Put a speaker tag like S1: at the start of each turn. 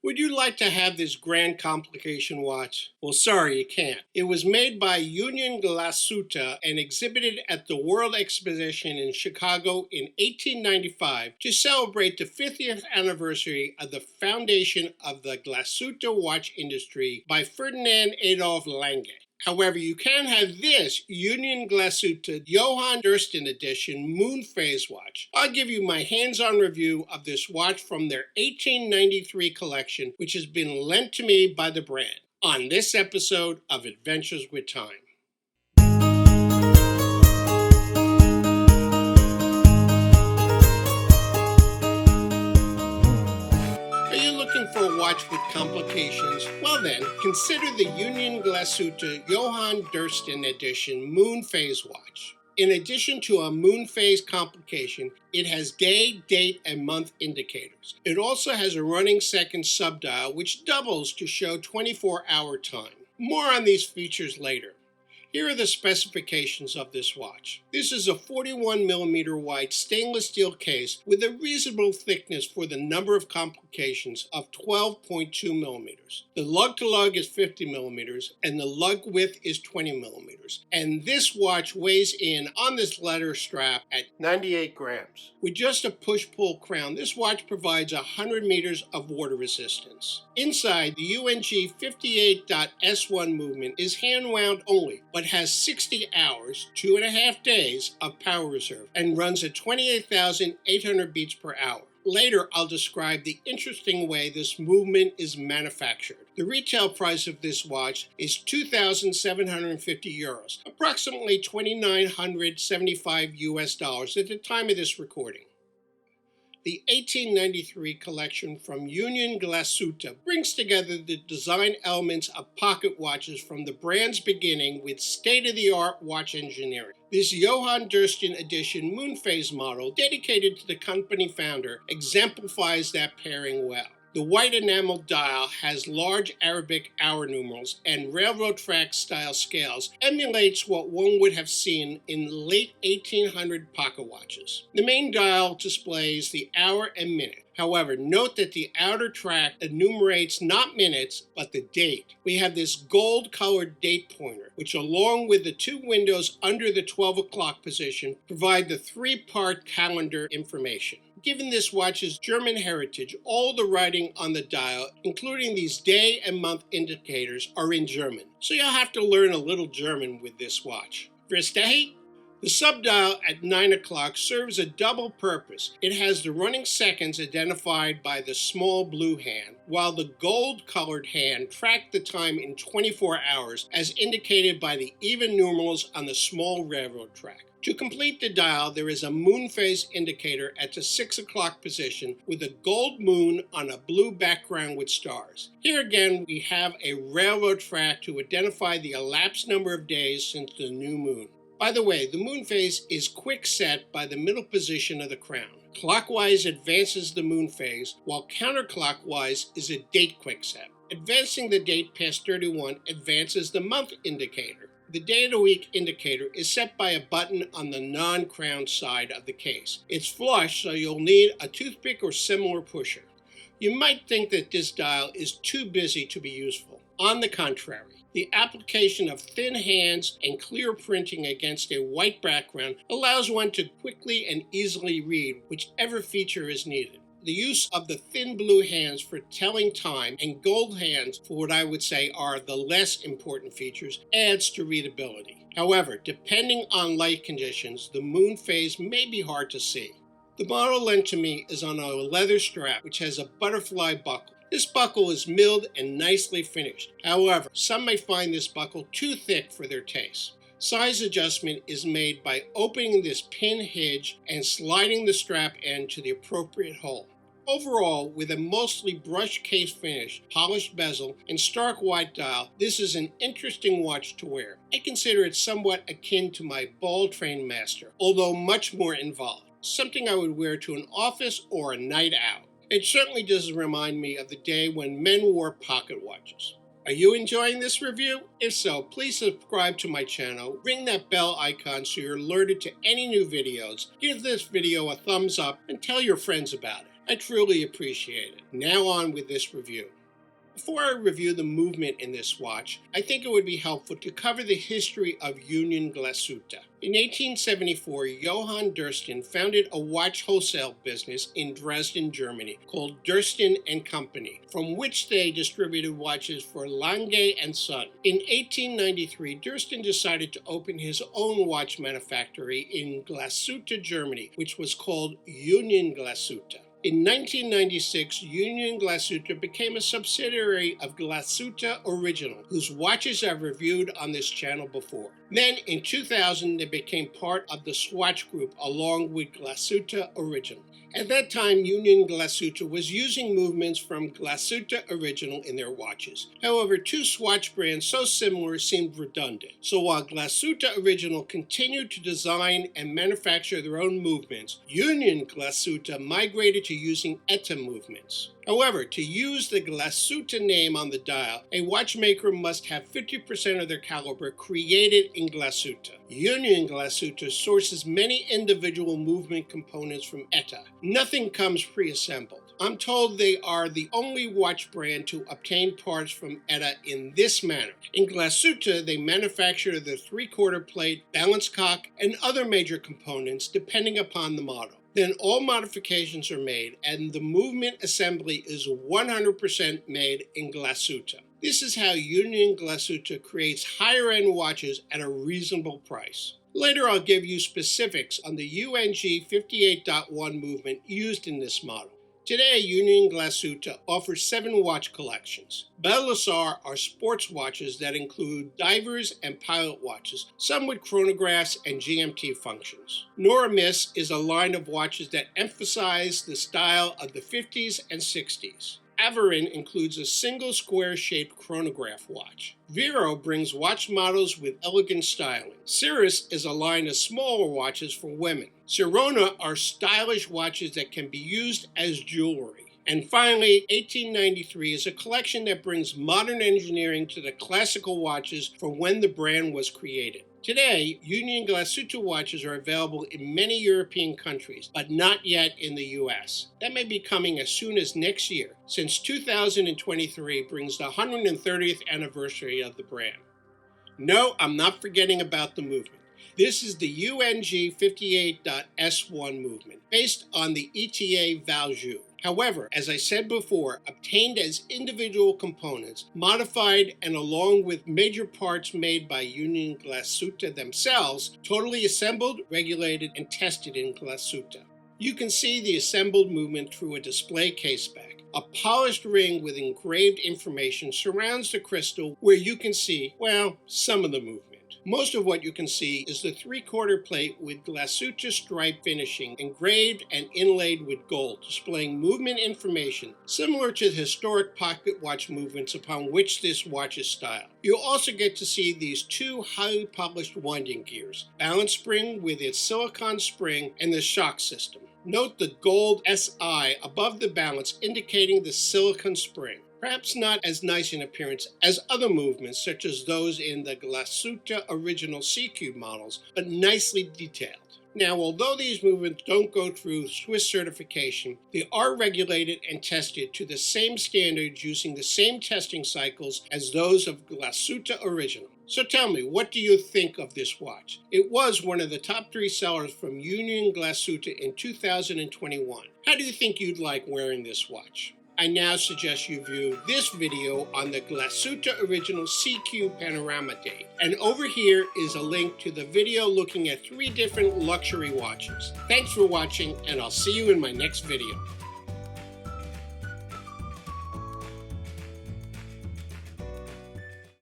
S1: Would you like to have this grand complication watch? Well, sorry, you can't. It was made by Union Glashütte and exhibited at the World Exposition in Chicago in 1895 to celebrate the 50th anniversary of the foundation of the Glashütte watch industry by Ferdinand Adolf Lange. However, you can have this Union Glashütte Johanne Dürrstein edition moon phase watch. I'll give you my hands-on review of this watch from their 1893 collection, which has been lent to me by the brand, on this episode of Adventures with Time. For a watch with complications? Well then, consider the Union Glashütte Johanne Dürrstein edition moon phase watch. In addition to a moon phase complication, it has day, date, and month indicators. It also has a running second subdial which doubles to show 24-hour time. More on these features later. Here are the specifications of this watch. This is a 41mm wide stainless steel case with a reasonable thickness for the number of complications of 12.2mm. The lug-to-lug is 50mm and the lug width is 20mm. And this watch weighs in on this leather strap at 98 grams. With just a push-pull crown, this watch provides 100 meters of water resistance. Inside, the UNG-58.S1 movement is hand-wound only, but has 60 hours, 2.5 days of power reserve, and runs at 28,800 beats per hour. Later, I'll describe the interesting way this movement is manufactured. The retail price of this watch is 2,750 euros, approximately $2,975 US at the time of this recording. The 1893 collection from Union Glashütte brings together the design elements of pocket watches from the brand's beginning with state-of-the-art watch engineering. This Johanne Dürrstein edition moon phase model, dedicated to the company founder, exemplifies that pairing well. The white enamel dial has large Arabic hour numerals and railroad track style scales, emulates what one would have seen in late 1800 pocket watches. The main dial displays the hour and minute. However, note that the outer track enumerates not minutes, but the date. We have this gold-colored date pointer, which along with the two windows under the 12 o'clock position, provide the three-part calendar information. Given this watch's German heritage, all the writing on the dial, including these day and month indicators, are in German. So you'll have to learn a little German with this watch. Verstehe? The subdial at 9 o'clock serves a double purpose. It has the running seconds identified by the small blue hand, while the gold-colored hand tracked the time in 24 hours, as indicated by the even numerals on the small railroad track. To complete the dial, there is a moon phase indicator at the 6 o'clock position with a gold moon on a blue background with stars. Here again, we have a railroad track to identify the elapsed number of days since the new moon. By the way, the moon phase is quick set by the middle position of the crown. Clockwise advances the moon phase, while counterclockwise is a date quick set. Advancing the date past 31 advances the month indicator. The day of the week indicator is set by a button on the non-crown side of the case. It's flush, so you'll need a toothpick or similar pusher. You might think that this dial is too busy to be useful. On the contrary, the application of thin hands and clear printing against a white background allows one to quickly and easily read whichever feature is needed. The use of the thin blue hands for telling time and gold hands for what I would say are the less important features adds to readability. However, depending on light conditions, the moon phase may be hard to see. The model lent to me is on a leather strap which has a butterfly buckle. This buckle is milled and nicely finished. However, some may find this buckle too thick for their taste. Size adjustment is made by opening this pin hinge and sliding the strap end to the appropriate hole. Overall, with a mostly brushed case finish, polished bezel, and stark white dial, this is an interesting watch to wear. I consider it somewhat akin to my ball train master, although much more involved. Something I would wear to an office or a night out. It certainly does remind me of the day when men wore pocket watches. Are you enjoying this review? If so, please subscribe to my channel, ring that bell icon so you're alerted to any new videos, give this video a thumbs up, and tell your friends about it. I truly appreciate it. Now on with this review. Before I review the movement in this watch, I think it would be helpful to cover the history of Union Glashütte. In 1874, Johanne Dürrstein founded a watch wholesale business in Dresden, Germany, called Dürrstein and Company, from which they distributed watches for Lange and Son. In 1893, Dürrstein decided to open his own watch manufactory in Glashütte, Germany, which was called Union Glashütte. In 1996, Union Glashütte became a subsidiary of Glashütte Original, whose watches I've reviewed on this channel before. Then, in 2000, they became part of the Swatch Group along with Glashütte Original. At that time, Union Glashütte was using movements from Glashütte Original in their watches. However, two Swatch brands so similar seemed redundant. So while Glashütte Original continued to design and manufacture their own movements, Union Glashütte migrated to using ETA movements. However, to use the Glashütte name on the dial, a watchmaker must have 50% of their caliber created in Glashütte. Union Glashütte sources many individual movement components from ETA. Nothing comes pre-assembled. I'm told they are the only watch brand to obtain parts from ETA in this manner. In Glashütte, they manufacture the 3/4 plate, balance cock, and other major components depending upon the model. Then all modifications are made, and the movement assembly is 100% made in Glashütte. This is how Union Glashütte creates higher-end watches at a reasonable price. Later I'll give you specifics on the UNG-58.1 movement used in this model. Today, Union Glashütte offers 7 watch collections. Belle Lazare are sports watches that include divers and pilot watches, some with chronographs and GMT functions. Nora Miss is a line of watches that emphasize the style of the 50s and 60s. Avarin includes a single square-shaped chronograph watch. Vero brings watch models with elegant styling. Cirrus is a line of smaller watches for women. Sirona are stylish watches that can be used as jewelry. And finally, 1893 is a collection that brings modern engineering to the classical watches from when the brand was created. Today, Union Glashütte watches are available in many European countries, but not yet in the US. That may be coming as soon as next year, since 2023 brings the 130th anniversary of the brand. No, I'm not forgetting about the movement. This is the UNG-58.S1 movement, based on the ETA Valjoux. However, as I said before, obtained as individual components, modified and along with major parts made by Union Glashütte themselves, totally assembled, regulated, and tested in Glashütte. You can see the assembled movement through a display caseback. A polished ring with engraved information surrounds the crystal where you can see, well, some of the movement. Most of what you can see is the 3/4 plate with Glashütte stripe finishing, engraved and inlaid with gold, displaying movement information similar to the historic pocket watch movements upon which this watch is styled. You'll also get to see these 2 highly polished winding gears, balance spring with its silicone spring, and the shock system. Note the gold SI above the balance indicating the silicone spring. Perhaps not as nice in appearance as other movements such as those in the Glashütte Original C-Cube models, but nicely detailed. Now, although these movements don't go through Swiss certification, they are regulated and tested to the same standards using the same testing cycles as those of Glashütte Original. So tell me, what do you think of this watch? It was one of the top 3 sellers from Union Glashütte in 2021. How do you think you'd like wearing this watch? I now suggest you view this video on the Glashütte Original C-Cube Panorama date. And over here is a link to the video looking at 3 different luxury watches. Thanks for watching, and I'll see you in my next video.